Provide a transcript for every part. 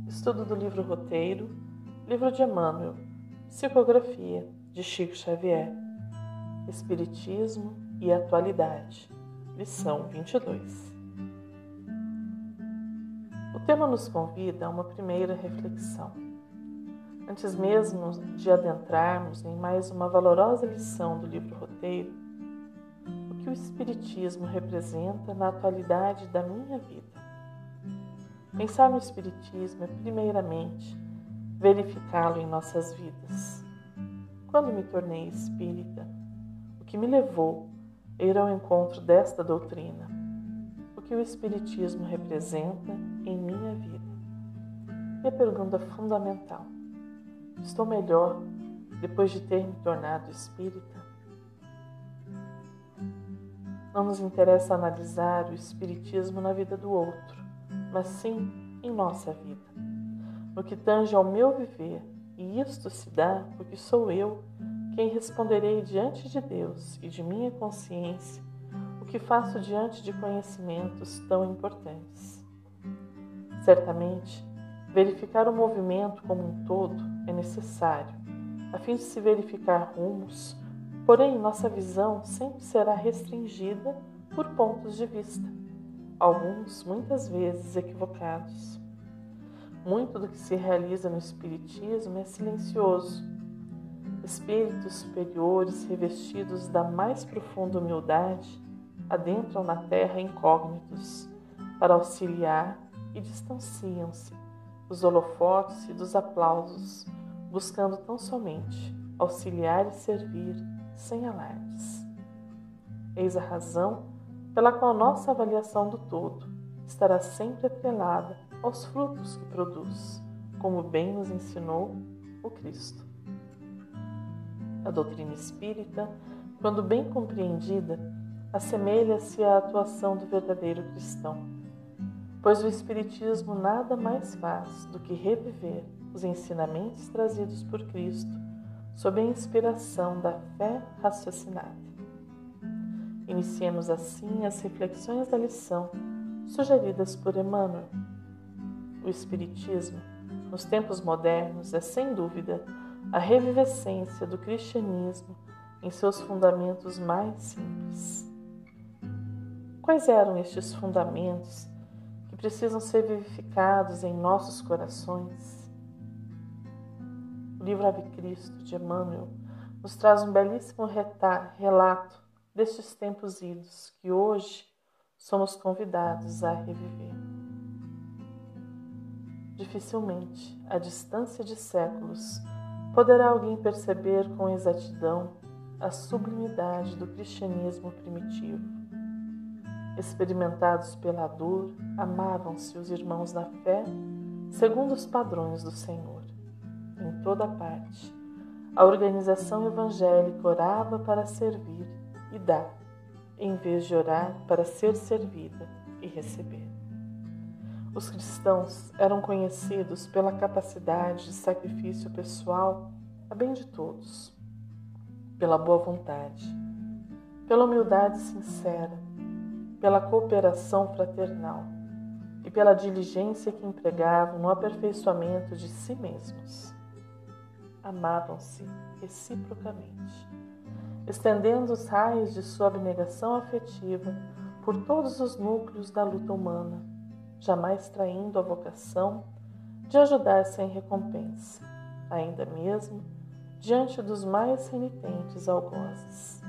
Estudo do livro Roteiro, livro de Emmanuel, Psicografia de Chico Xavier, Espiritismo e Atualidade, lição 22. O tema nos convida a uma primeira reflexão. Antes mesmo de adentrarmos em mais uma valorosa lição do livro Roteiro, o que o Espiritismo representa na atualidade da minha vida. Pensar no Espiritismo é, primeiramente, verificá-lo em nossas vidas. Quando me tornei espírita, o que me levou a ir ao encontro desta doutrina? O que o Espiritismo representa em minha vida? Minha pergunta fundamental: estou melhor depois de ter me tornado espírita? Não nos interessa analisar o Espiritismo na vida do outro, mas sim em nossa vida, no que tange ao meu viver, e isto se dá porque sou eu quem responderei diante de Deus e de minha consciência o que faço diante de conhecimentos tão importantes. Certamente, verificar o movimento como um todo é necessário, a fim de se verificar rumos, porém nossa visão sempre será restringida por pontos de vista, alguns muitas vezes equivocados. Muito do que se realiza no Espiritismo é silencioso. Espíritos superiores revestidos da mais profunda humildade adentram na terra incógnitos para auxiliar e distanciam-se dos holofotes e dos aplausos, buscando tão somente auxiliar e servir sem alardes. Eis a razão pela qual nossa avaliação do todo estará sempre atrelada aos frutos que produz, como bem nos ensinou o Cristo. A doutrina espírita, quando bem compreendida, assemelha-se à atuação do verdadeiro cristão, pois o Espiritismo nada mais faz do que reviver os ensinamentos trazidos por Cristo sob a inspiração da fé raciocinada. Iniciemos assim as reflexões da lição sugeridas por Emmanuel. O Espiritismo, nos tempos modernos, é sem dúvida a revivescência do cristianismo em seus fundamentos mais simples. Quais eram estes fundamentos que precisam ser vivificados em nossos corações? O livro Ave Cristo, de Emmanuel, nos traz um belíssimo relato destes tempos idos que hoje somos convidados a reviver. Dificilmente, à distância de séculos, poderá alguém perceber com exatidão a sublimidade do cristianismo primitivo. Experimentados pela dor, amavam-se os irmãos na fé segundo os padrões do Senhor. Em toda parte, a organização evangélica orava para servir e dar, em vez de orar para ser servida e receber. Os cristãos eram conhecidos pela capacidade de sacrifício pessoal a bem de todos, pela boa vontade, pela humildade sincera, pela cooperação fraternal e pela diligência que empregavam no aperfeiçoamento de si mesmos. Amavam-se reciprocamente, estendendo os raios de sua abnegação afetiva por todos os núcleos da luta humana, jamais traindo a vocação de ajudar sem recompensa, ainda mesmo diante dos mais renitentes algozes.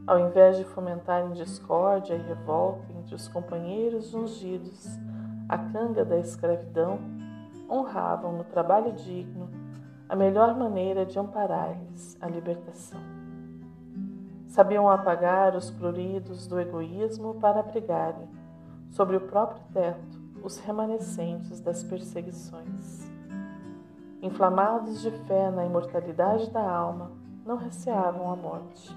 Ao invés de fomentarem discórdia e revolta entre os companheiros ungidos à canga da escravidão, honravam no trabalho digno a melhor maneira de amparar-lhes a libertação. Sabiam apagar os pruridos do egoísmo para abrigarem, sobre o próprio teto, os remanescentes das perseguições. Inflamados de fé na imortalidade da alma, não receavam a morte.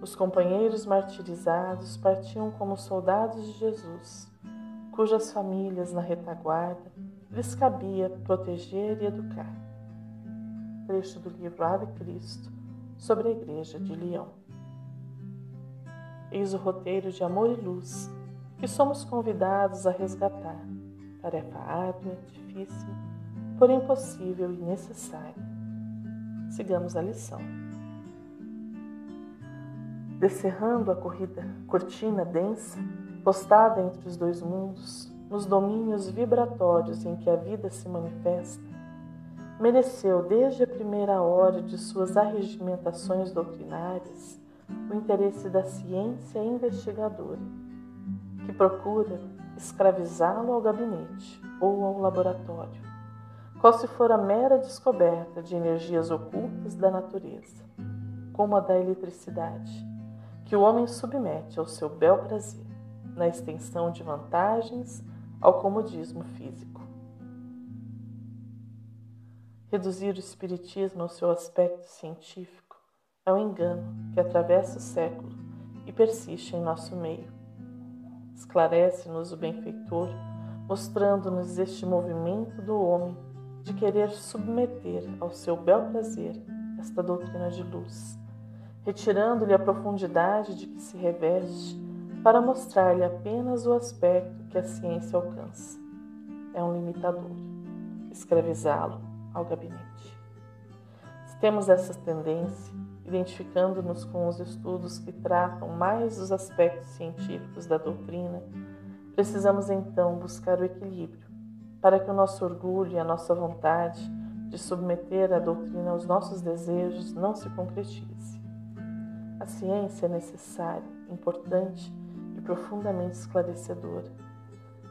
Os companheiros martirizados partiam como soldados de Jesus, cujas famílias na retaguarda lhes cabia proteger e educar. Trecho do livro Ave Cristo, sobre a Igreja de Lyon. Eis o roteiro de amor e luz que somos convidados a resgatar, tarefa árdua, difícil, porém possível e necessária. Sigamos a lição. Descerrando a cortina densa, postada entre os dois mundos, nos domínios vibratórios em que a vida se manifesta, mereceu desde a primeira hora de suas arregimentações doutrinárias o interesse da ciência investigadora, que procura escravizá-lo ao gabinete ou ao laboratório, qual se for a mera descoberta de energias ocultas da natureza, como a da eletricidade, que o homem submete ao seu bel prazer, na extensão de vantagens ao comodismo físico. Reduzir o espiritismo ao seu aspecto científico é um engano que atravessa o século e persiste em nosso meio. Esclarece-nos o benfeitor, mostrando-nos este movimento do homem de querer submeter ao seu bel prazer esta doutrina de luz, retirando-lhe a profundidade de que se reveste para mostrar-lhe apenas o aspecto que a ciência alcança. É um limitador, escravizá-lo ao gabinete. Se temos essa tendência, identificando-nos com os estudos que tratam mais dos aspectos científicos da doutrina, precisamos então buscar o equilíbrio, para que o nosso orgulho e a nossa vontade de submeter a doutrina aos nossos desejos não se concretize. A ciência é necessária, importante e profundamente esclarecedora,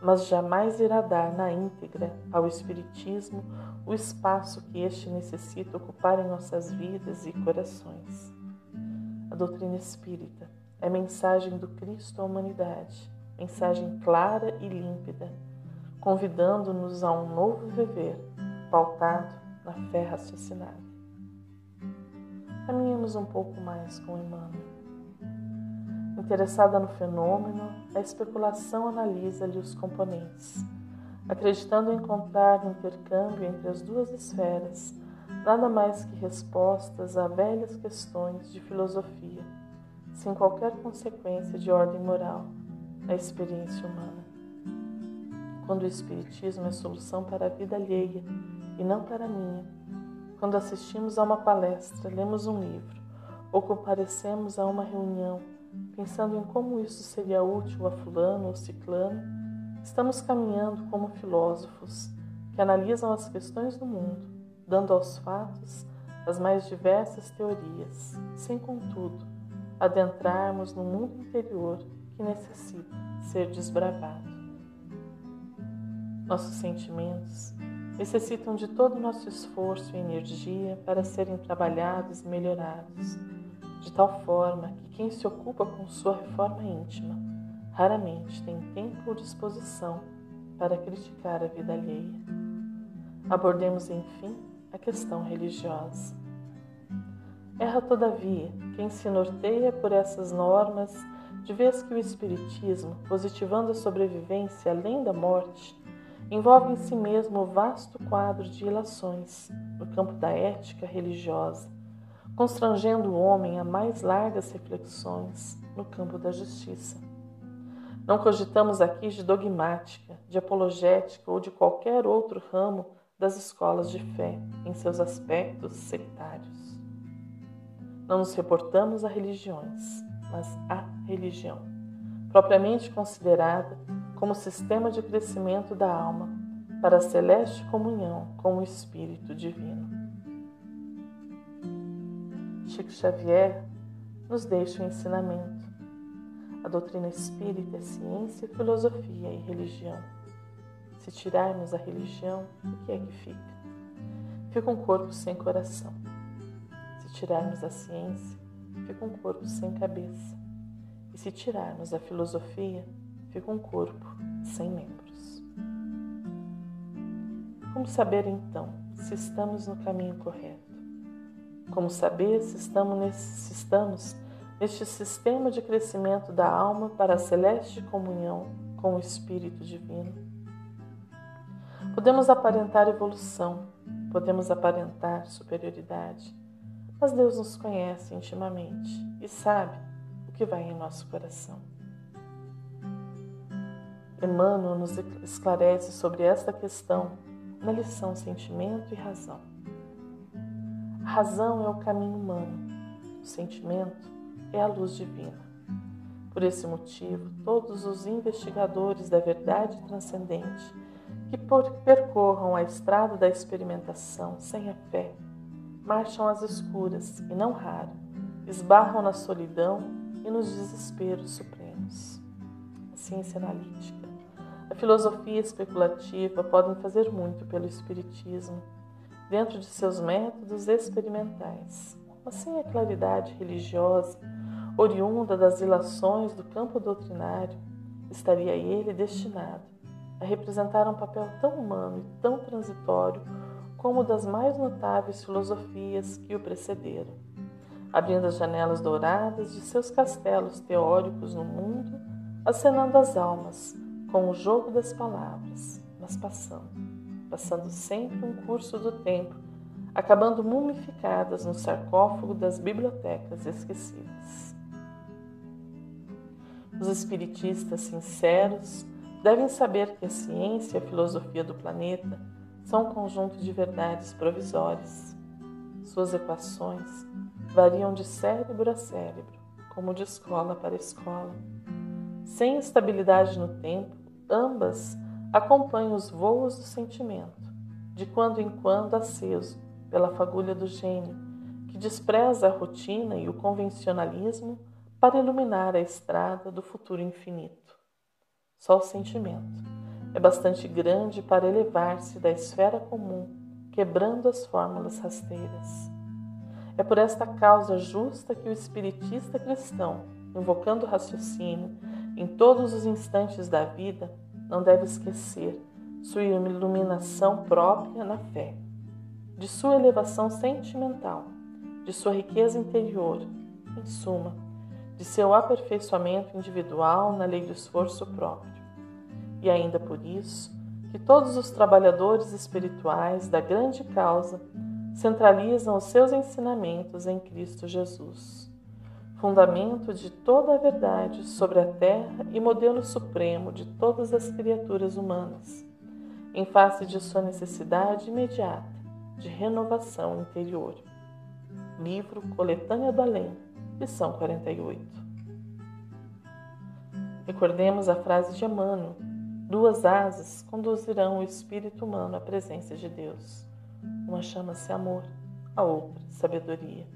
mas jamais irá dar na íntegra ao Espiritismo o espaço que este necessita ocupar em nossas vidas e corações. A doutrina espírita é mensagem do Cristo à humanidade, mensagem clara e límpida, convidando-nos a um novo viver, pautado na fé raciocinada. Caminhemos um pouco mais com Emmanuel. Interessada no fenômeno, a especulação analisa-lhe os componentes, acreditando encontrar no intercâmbio entre as duas esferas nada mais que respostas a velhas questões de filosofia, sem qualquer consequência de ordem moral na experiência humana. Quando o Espiritismo é solução para a vida alheia e não para a minha, quando assistimos a uma palestra, lemos um livro ou comparecemos a uma reunião, pensando em como isso seria útil a fulano ou ciclano, estamos caminhando como filósofos que analisam as questões do mundo, dando aos fatos as mais diversas teorias, sem, contudo, adentrarmos no mundo interior que necessita ser desbravado. Nossos sentimentos necessitam de todo o nosso esforço e energia para serem trabalhados e melhorados, de tal forma que quem se ocupa com sua reforma íntima raramente tem tempo ou disposição para criticar a vida alheia. Abordemos, enfim, a questão religiosa. Erra, todavia, quem se norteia por essas normas, de vez que o Espiritismo, positivando a sobrevivência além da morte, envolve em si mesmo o vasto quadro de ilações no campo da ética religiosa, constrangendo o homem a mais largas reflexões no campo da justiça. Não cogitamos aqui de dogmática, de apologética ou de qualquer outro ramo das escolas de fé em seus aspectos sectários. Não nos reportamos a religiões, mas à religião, propriamente considerada como sistema de crescimento da alma para a celeste comunhão com o Espírito Divino. Chico Xavier nos deixa o ensinamento. A doutrina espírita é ciência, filosofia e religião. Se tirarmos a religião, o que é que fica? Fica um corpo sem coração. Se tirarmos a ciência, fica um corpo sem cabeça. E se tirarmos a filosofia, fica um corpo sem membros. Como saber, então, se estamos no caminho correto? Como saber se estamos neste sistema de crescimento da alma para a celeste comunhão com o Espírito Divino? Podemos aparentar evolução, podemos aparentar superioridade, mas Deus nos conhece intimamente e sabe o que vai em nosso coração. Emmanuel nos esclarece sobre esta questão na lição Sentimento e Razão. A razão é o caminho humano, o sentimento é a luz divina. Por esse motivo, todos os investigadores da verdade transcendente que percorram a estrada da experimentação sem a fé, marcham às escuras e, não raro, esbarram na solidão e nos desesperos supremos. A ciência analítica, a filosofia especulativa podem fazer muito pelo espiritismo, dentro de seus métodos experimentais, mas sem a claridade religiosa, oriunda das ilações do campo doutrinário, estaria ele destinado a representar um papel tão humano e tão transitório como o das mais notáveis filosofias que o precederam, abrindo as janelas douradas de seus castelos teóricos no mundo, acenando as almas com o jogo das palavras, mas passando sempre um curso do tempo, acabando mumificadas no sarcófago das bibliotecas esquecidas. Os espiritistas sinceros devem saber que a ciência e a filosofia do planeta são um conjunto de verdades provisórias. Suas equações variam de cérebro a cérebro, como de escola para escola. Sem estabilidade no tempo, ambas acompanham os voos do sentimento, de quando em quando aceso pela fagulha do gênio, que despreza a rotina e o convencionalismo para iluminar a estrada do futuro infinito. Só o sentimento é bastante grande para elevar-se da esfera comum, quebrando as fórmulas rasteiras. É por esta causa justa que o espiritista cristão, invocando o raciocínio em todos os instantes da vida, não deve esquecer sua iluminação própria na fé, de sua elevação sentimental, de sua riqueza interior, em suma, de seu aperfeiçoamento individual na lei do esforço próprio. E ainda por isso, que todos os trabalhadores espirituais da grande causa centralizam os seus ensinamentos em Cristo Jesus, fundamento de toda a verdade sobre a terra e modelo supremo de todas as criaturas humanas, em face de sua necessidade imediata de renovação interior. Livro Coletânea do Além, lição 48. Recordemos a frase de Emmanuel: 2 asas conduzirão o espírito humano à presença de Deus. Uma chama-se amor, a outra sabedoria.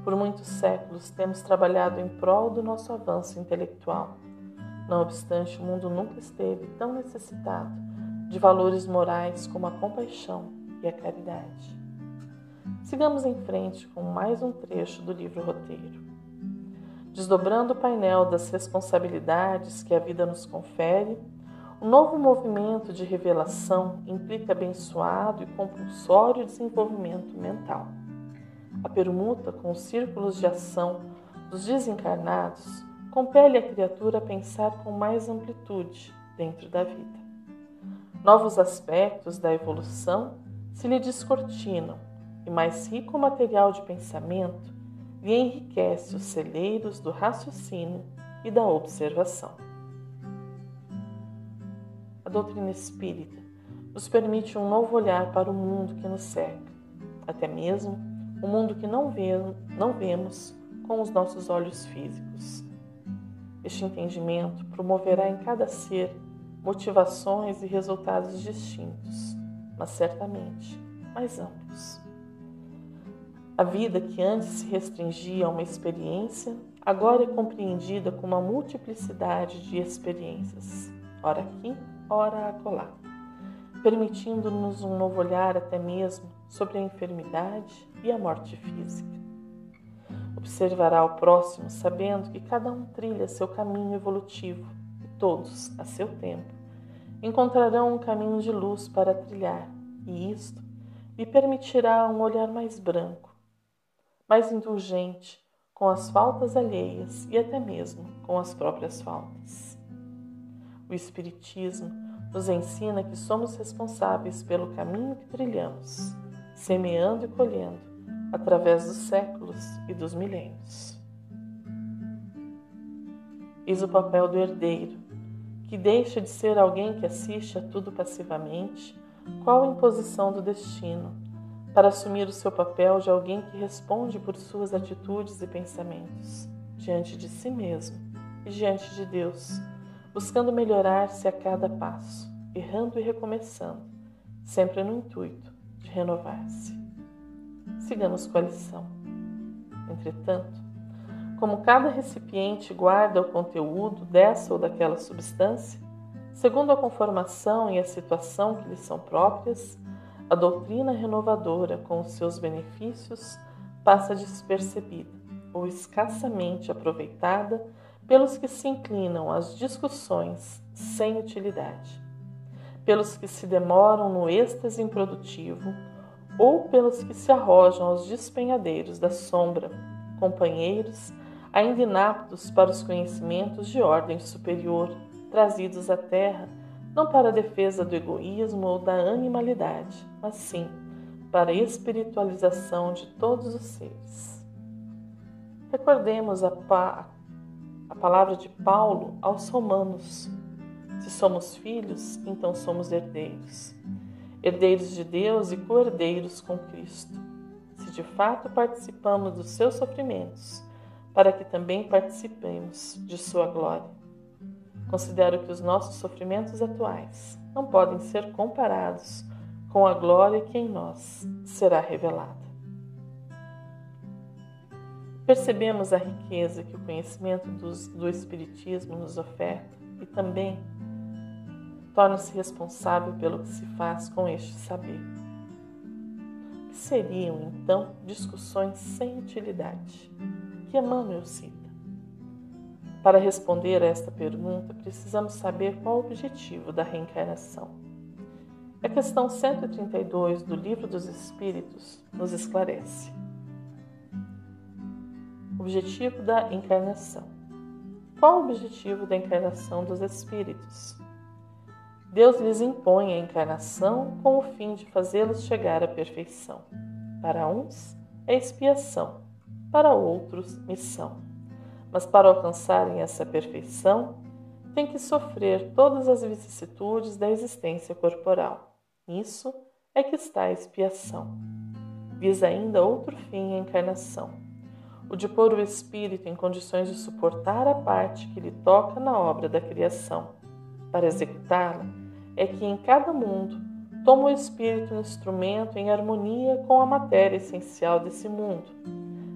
Por muitos séculos temos trabalhado em prol do nosso avanço intelectual. Não obstante, o mundo nunca esteve tão necessitado de valores morais como a compaixão e a caridade. Sigamos em frente com mais um trecho do livro Roteiro. Desdobrando o painel das responsabilidades que a vida nos confere, o novo movimento de revelação implica abençoado e compulsório desenvolvimento mental. A permuta com os círculos de ação dos desencarnados compele a criatura a pensar com mais amplitude dentro da vida. Novos aspectos da evolução se lhe descortinam e mais rico material de pensamento lhe enriquece os celeiros do raciocínio e da observação. A doutrina espírita nos permite um novo olhar para o mundo que nos cerca, até mesmo o mundo que não vemos com os nossos olhos físicos. Este entendimento promoverá em cada ser motivações e resultados distintos, mas certamente mais amplos. A vida que antes se restringia a uma experiência, agora é compreendida como uma multiplicidade de experiências, ora aqui, ora acolá, permitindo-nos um novo olhar até mesmo sobre a enfermidade e a morte física. Observará o próximo sabendo que cada um trilha seu caminho evolutivo e todos, a seu tempo, encontrarão um caminho de luz para trilhar, e isto lhe permitirá um olhar mais branco, mais indulgente com as faltas alheias e até mesmo com as próprias faltas. O Espiritismo nos ensina que somos responsáveis pelo caminho que trilhamos, semeando e colhendo através dos séculos e dos milênios. Eis o papel do herdeiro, que deixa de ser alguém que assiste a tudo passivamente, qual a imposição do destino, para assumir o seu papel de alguém que responde por suas atitudes e pensamentos, diante de si mesmo e diante de Deus, buscando melhorar-se a cada passo, errando e recomeçando, sempre no intuito de renovar-se. Sigamos com a lição. Entretanto, como cada recipiente guarda o conteúdo dessa ou daquela substância, segundo a conformação e a situação que lhe são próprias, a doutrina renovadora, com os seus benefícios, passa despercebida ou escassamente aproveitada pelos que se inclinam às discussões sem utilidade, pelos que se demoram no êxtase improdutivo ou pelos que se arrojam aos despenhadeiros da sombra, companheiros ainda inaptos para os conhecimentos de ordem superior, trazidos à Terra não para a defesa do egoísmo ou da animalidade, mas sim para a espiritualização de todos os seres. Recordemos a palavra de Paulo aos Romanos: se somos filhos, então somos herdeiros. Herdeiros de Deus e co-herdeiros com Cristo, se de fato participamos dos seus sofrimentos, para que também participemos de sua glória. Considero que os nossos sofrimentos atuais não podem ser comparados com a glória que em nós será revelada. Percebemos a riqueza que o conhecimento do Espiritismo nos oferta e também torna-se responsável pelo que se faz com este saber. O que seriam, então, discussões sem utilidade, que Emmanuel cita? Para responder a esta pergunta, precisamos saber qual o objetivo da reencarnação. A questão 132 do Livro dos Espíritos nos esclarece. Objetivo da encarnação. Qual o objetivo da encarnação dos espíritos? Deus lhes impõe a encarnação com o fim de fazê-los chegar à perfeição. Para uns é expiação, para outros missão. Mas para alcançarem essa perfeição, têm que sofrer todas as vicissitudes da existência corporal. Nisso é que está a expiação. Visa ainda outro fim a encarnação, o de pôr o espírito em condições de suportar a parte que lhe toca na obra da criação. Para executá-la, é que em cada mundo toma o espírito um instrumento em harmonia com a matéria essencial desse mundo,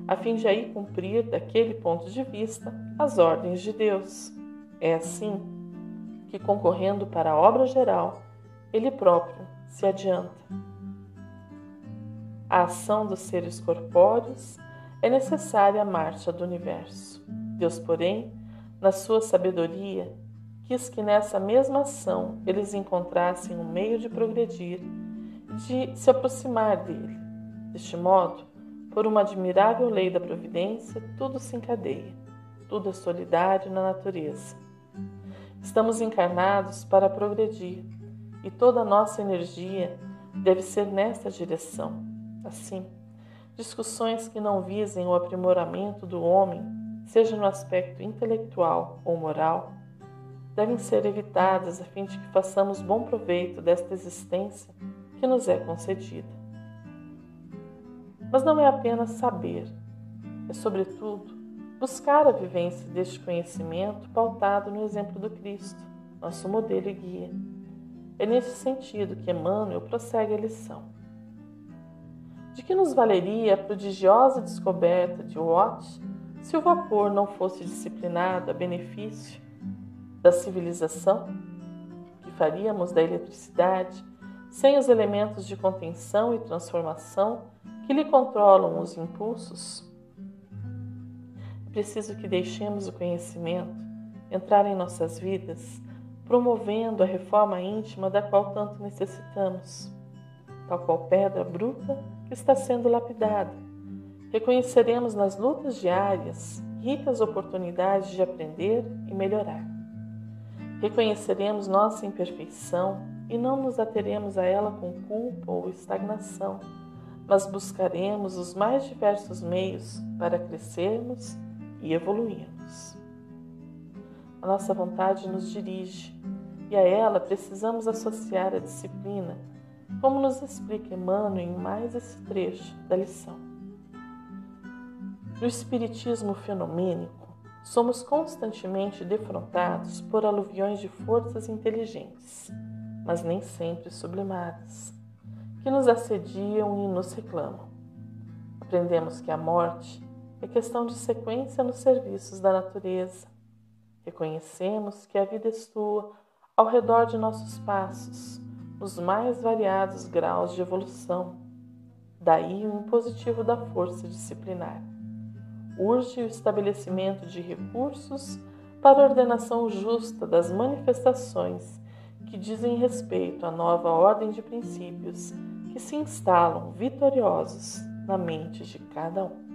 a fim de aí cumprir, daquele ponto de vista, as ordens de Deus. É assim que, concorrendo para a obra geral, ele próprio se adianta. A ação dos seres corpóreos é necessária à marcha do universo. Deus, porém, na sua sabedoria, quis que nessa mesma ação eles encontrassem um meio de progredir e de se aproximar dele. Deste modo, por uma admirável lei da providência, tudo se encadeia, tudo é solidário na natureza. Estamos encarnados para progredir e toda a nossa energia deve ser nesta direção. Assim, discussões que não visem o aprimoramento do homem, seja no aspecto intelectual ou moral, devem ser evitadas a fim de que façamos bom proveito desta existência que nos é concedida. Mas não é apenas saber, é sobretudo buscar a vivência deste conhecimento pautado no exemplo do Cristo, nosso modelo e guia. É nesse sentido que Emmanuel prossegue a lição. De que nos valeria a prodigiosa descoberta de Watt se o vapor não fosse disciplinado a benefício da civilização? Que faríamos da eletricidade sem os elementos de contenção e transformação que lhe controlam os impulsos? É preciso que deixemos o conhecimento entrar em nossas vidas, promovendo a reforma íntima da qual tanto necessitamos. Tal qual pedra bruta que está sendo lapidada, reconheceremos nas lutas diárias ricas oportunidades de aprender e melhorar. Reconheceremos nossa imperfeição e não nos ateremos a ela com culpa ou estagnação, mas buscaremos os mais diversos meios para crescermos e evoluirmos. A nossa vontade nos dirige e a ela precisamos associar a disciplina, como nos explica Emmanuel em mais esse trecho da lição. No espiritismo fenomênico, somos constantemente defrontados por aluviões de forças inteligentes, mas nem sempre sublimadas, que nos assediam e nos reclamam. Aprendemos que a morte é questão de sequência nos serviços da natureza. Reconhecemos que a vida estua ao redor de nossos passos, nos mais variados graus de evolução. Daí o impositivo da força disciplinar. Urge o estabelecimento de recursos para a ordenação justa das manifestações que dizem respeito à nova ordem de princípios que se instalam vitoriosos na mente de cada um.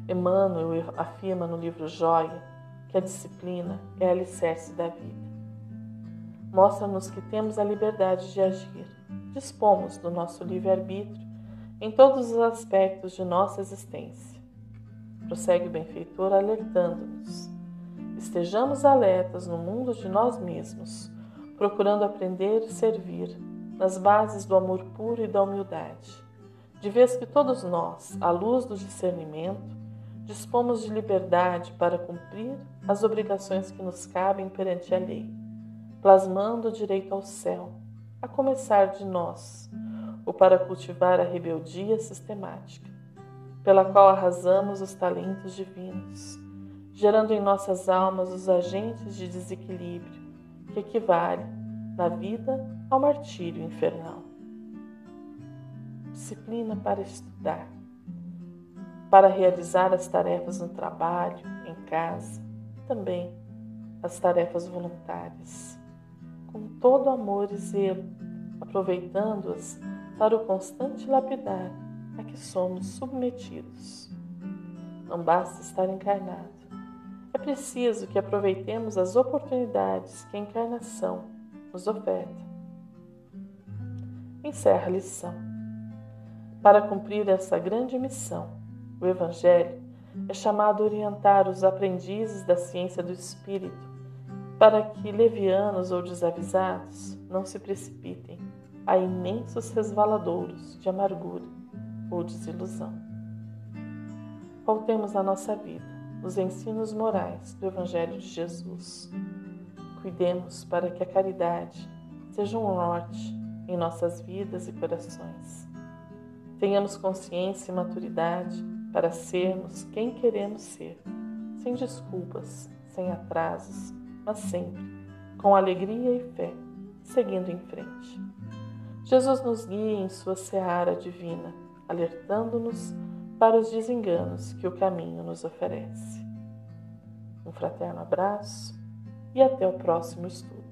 Emmanuel afirma no livro Joia que a disciplina é alicerce da vida. Mostra-nos que temos a liberdade de agir, dispomos do nosso livre-arbítrio em todos os aspectos de nossa existência. Prossegue o benfeitor alertando-nos. Estejamos alertas no mundo de nós mesmos, procurando aprender e servir nas bases do amor puro e da humildade, de vez que todos nós, à luz do discernimento, dispomos de liberdade para cumprir as obrigações que nos cabem perante a lei, plasmando o direito ao céu, a começar de nós, ou para cultivar a rebeldia sistemática, pela qual arrasamos os talentos divinos, gerando em nossas almas os agentes de desequilíbrio, que equivale, na vida, ao martírio infernal. Disciplina para estudar, para realizar as tarefas no trabalho, em casa, e também as tarefas voluntárias, com todo amor e zelo, aproveitando-as para o constante lapidar a que somos submetidos. Não basta estar encarnado. É preciso que aproveitemos as oportunidades que a encarnação nos oferta. Encerra a lição. Para cumprir essa grande missão, o Evangelho é chamado a orientar os aprendizes da ciência do Espírito para que, levianos ou desavisados, não se precipitem a imensos resvaladouros de amargura ou desilusão. Pautemos na nossa vida os ensinos morais do Evangelho de Jesus. Cuidemos para que a caridade seja um norte em nossas vidas e corações. Tenhamos consciência e maturidade para sermos quem queremos ser, sem desculpas, sem atrasos, mas sempre com alegria e fé, seguindo em frente. Jesus nos guia em sua seara divina, alertando-nos para os desenganos que o caminho nos oferece. Um fraterno abraço e até o próximo estudo.